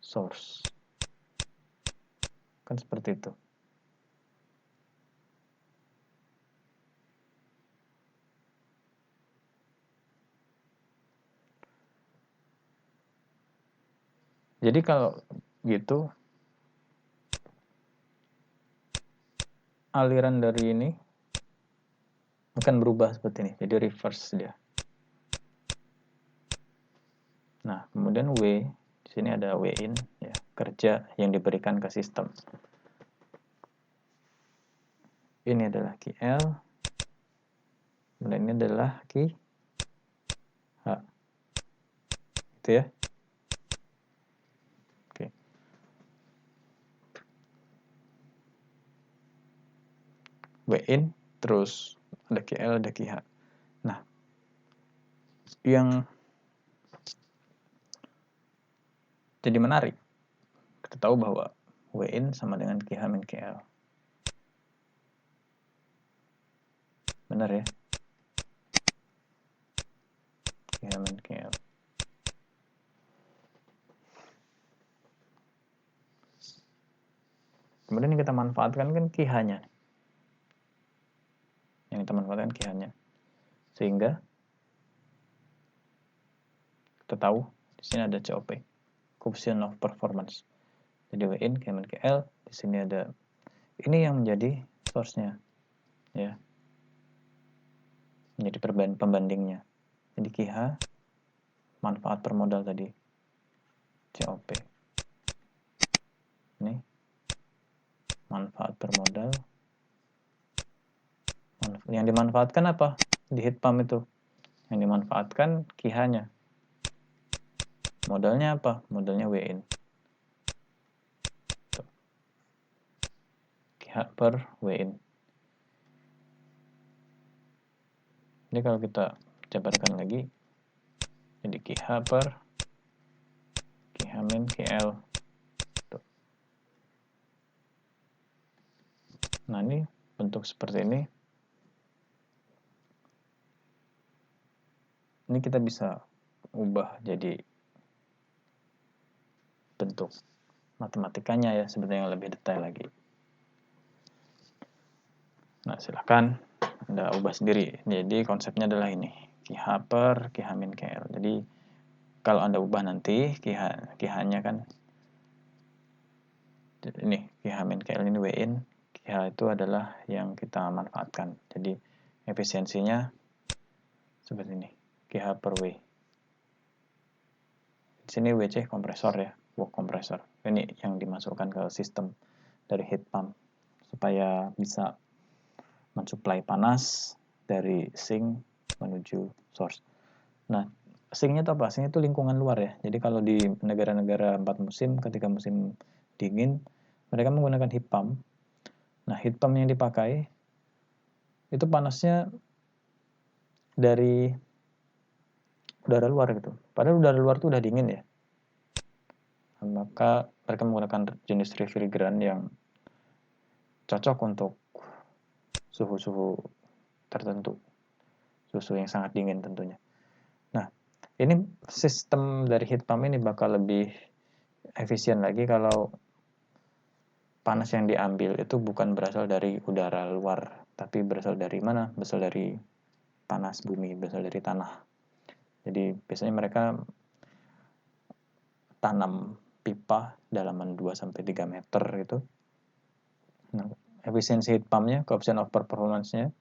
source. Kan seperti itu. Jadi kalau gitu, aliran dari ini akan berubah seperti ini. Jadi reverse dia. Nah, kemudian W, di sini ada W in, ya, kerja yang diberikan ke sistem. Ini adalah QL, kemudian ini adalah QH. Gitu ya. Oke. W in, terus ada QL, ada QH. Nah, yang jadi menarik, kita tahu bahwa W in sama dengan QH min QL. Benar ya? QH min QL. Kemudian yang kita manfaatkan kan QH-nya. Yang kita manfaatkan QH-nya. Sehingga kita tahu di sini ada COP, coefficient of performance. Jadi W in, QH min QL, di sini ada, ini yang menjadi source-nya, ya, menjadi pembandingnya. Jadi QH, manfaat per modal tadi, COP. Ini manfaat per modal. Yang dimanfaatkan apa di heat pump itu? Yang dimanfaatkan QH-nya. Modalnya apa? Modalnya W in. QH per W in. Jadi kalau kita jabarkan lagi, jadi QH per QH min QL. Tuh. Nah, ini bentuk seperti ini. Ini kita bisa ubah jadi bentuk matematikanya ya, sebenarnya yang lebih detail lagi. Nah, silahkan Anda ubah sendiri. Jadi konsepnya adalah ini, QH per QH min QL. Jadi kalau Anda ubah nanti QH-nya kan ini, QH min QL ini W in, QH itu adalah yang kita manfaatkan. Jadi efisiensinya seperti ini, QH per W. Di sini WC kompresor ya, work compressor. Ini yang dimasukkan ke sistem dari heat pump supaya bisa mensuplai panas dari sink menuju source. Nah, sinknya itu apa? Sinknya itu lingkungan luar ya. Jadi kalau di negara-negara 4 musim, ketika musim dingin, mereka menggunakan heat pump. Nah, heat pump yang dipakai itu panasnya dari udara luar gitu. Padahal udara luar itu udah dingin ya. Maka mereka menggunakan jenis refrigeran yang cocok untuk suhu-suhu tertentu. Suhu yang sangat dingin tentunya. Nah, ini sistem dari heat pump ini bakal lebih efisien lagi kalau panas yang diambil itu bukan berasal dari udara luar, tapi berasal dari mana? Berasal dari panas bumi, berasal dari tanah. Jadi biasanya mereka tanam pipa dalaman 2-3 meter gitu. Nah, efisiensi heat pump-nya, coefficient of performance-nya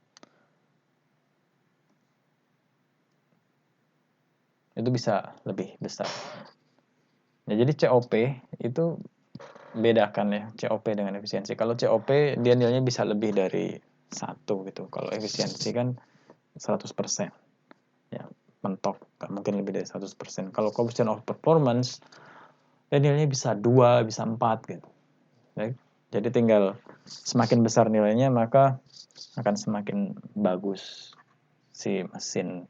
itu bisa lebih besar. Nah, jadi COP itu bedakan ya, COP dengan efisiensi. Kalau COP dia nilainya bisa lebih dari 1 gitu. Kalau efisiensi kan 100%. Ya, mentok, nggak mungkin lebih dari 100%. Kalau coefficient of performance, nilainya bisa 2, bisa 4 gitu. Baik. Jadi tinggal semakin besar nilainya, maka akan semakin bagus si mesin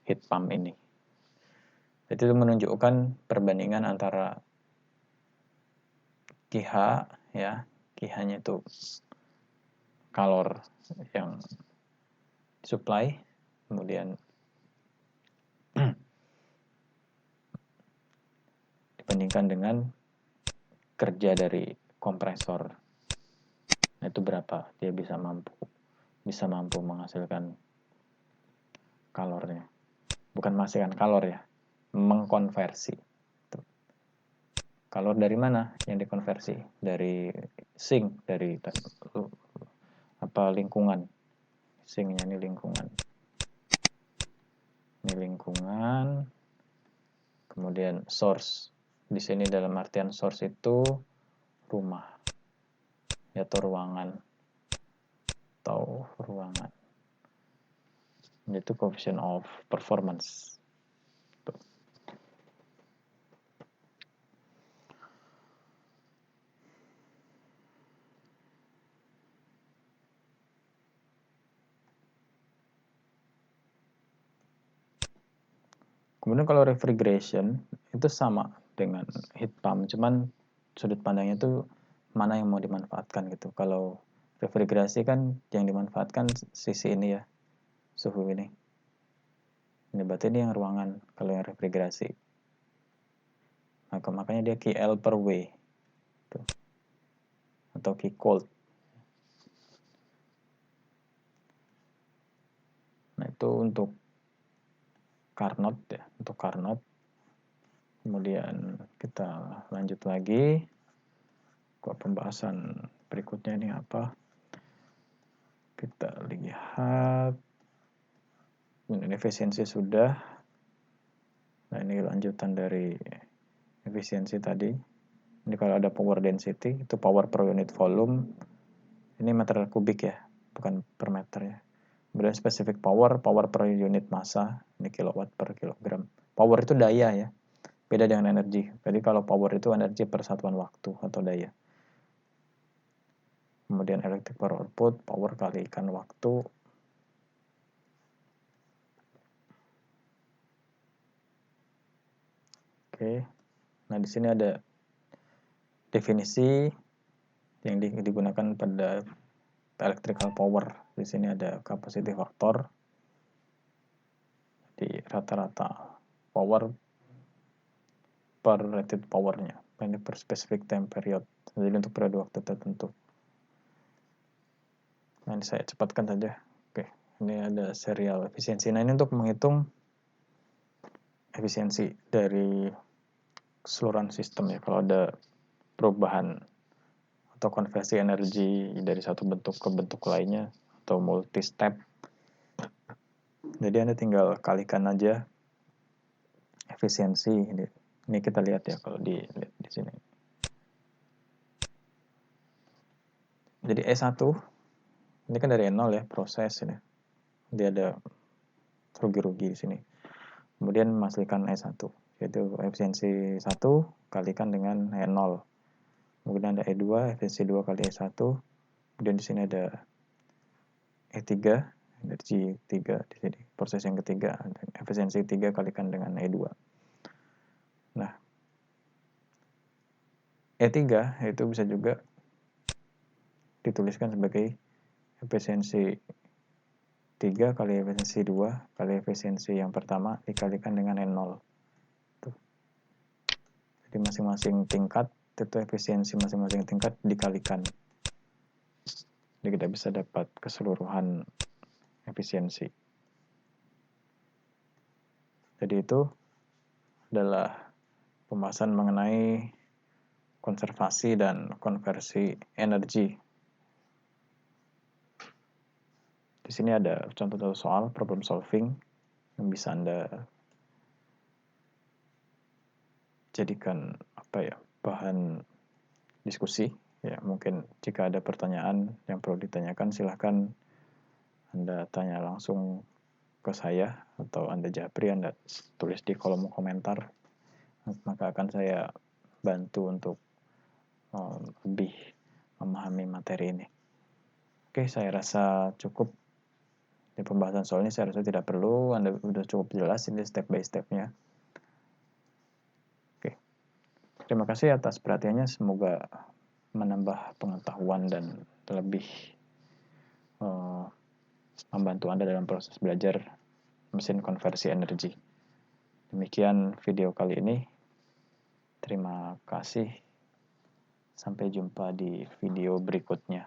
heat pump ini. Jadi itu menunjukkan perbandingan antara QH, ya, QH-nya itu kalor yang disuplai, kemudian dibandingkan dengan kerja dari kompresor. Nah, itu berapa dia bisa mampu menghasilkan kalornya. Bukan menghasilkan kalor ya, mengkonversi. Kalor dari mana yang dikonversi? Dari sink, dari lingkungan. Sinknya ini lingkungan. Ini lingkungan. Kemudian source. Di sini dalam artian source itu rumah atau ruangan. Itu coefficient of performance. Kemudian kalau refrigeration itu sama dengan heat pump, cuman sudut pandangnya itu mana yang mau dimanfaatkan gitu. Kalau refrigerasi kan yang dimanfaatkan sisi ini ya, suhu ini. Ini berarti ini yang ruangan kalau yang refrigerasi. Makanya dia KL per W tuh. Atau K cold. Nah, itu untuk Carnot ya, untuk Carnot. Kemudian kita lanjut lagi ke pembahasan berikutnya ini apa? Kita lihat ini efisiensi sudah. Nah, ini lanjutan dari efisiensi tadi. Ini kalau ada power density, itu power per unit volume. Ini meter kubik ya, bukan per meter ya. Kemudian specific power per unit massa, ini kilowatt per kilogram. Power itu daya ya, beda dengan energi. Jadi kalau power itu energi per satuan waktu atau daya. Kemudian electric power output, power kalikan waktu. Oke, nah di sini ada definisi yang digunakan pada electrical power. Di sini ada capacity factor. Di rata-rata power per rated powernya. Ini per specific time period. Jadi untuk periode waktu tertentu. Nah, ini saya cepatkan saja. Oke, ini ada serial efisiensi. Nah, ini untuk menghitung efisiensi dari keseluruhan sistem ya. Kalau ada perubahan atau konversi energi dari satu bentuk ke bentuk lainnya atau multi step. Jadi Anda tinggal kalikan aja efisiensi ini. Ini kita lihat ya kalau di sini. Jadi E1 ini kan dari 0 ya, proses ini. Dia ada rugi-rugi di sini. Kemudian masukkan E1, yaitu efisiensi 1 kalikan dengan E0. Kemudian ada E2, efisiensi 2 kali E1. Kemudian di sini ada E3, energi 3 di sini. Proses yang ketiga, efisiensi 3 kalikan dengan E2. Nah, E3 itu bisa juga dituliskan sebagai efisiensi 3 kali efisiensi 2 kali efisiensi yang pertama dikalikan dengan N0. Tuh. Jadi masing-masing tingkat itu efisiensi masing-masing tingkat dikalikan. Jadi kita bisa dapat keseluruhan efisiensi. Jadi itu adalah pembahasan mengenai konservasi dan konversi energi. Di sini ada contoh soal problem solving yang bisa Anda jadikan bahan diskusi. Ya, mungkin jika ada pertanyaan yang perlu ditanyakan, silahkan Anda tanya langsung ke saya atau Anda japri, Anda tulis di kolom komentar, maka akan saya bantu untuk lebih memahami materi ini. Oke, saya rasa cukup di pembahasan soal ini. Saya rasa tidak perlu, Anda sudah cukup jelas ini step by step-nya. Oke, terima kasih atas perhatiannya. Semoga menambah pengetahuan dan lebih membantu Anda dalam proses belajar mesin konversi energi. Demikian video kali ini. Terima kasih. Sampai jumpa di video berikutnya.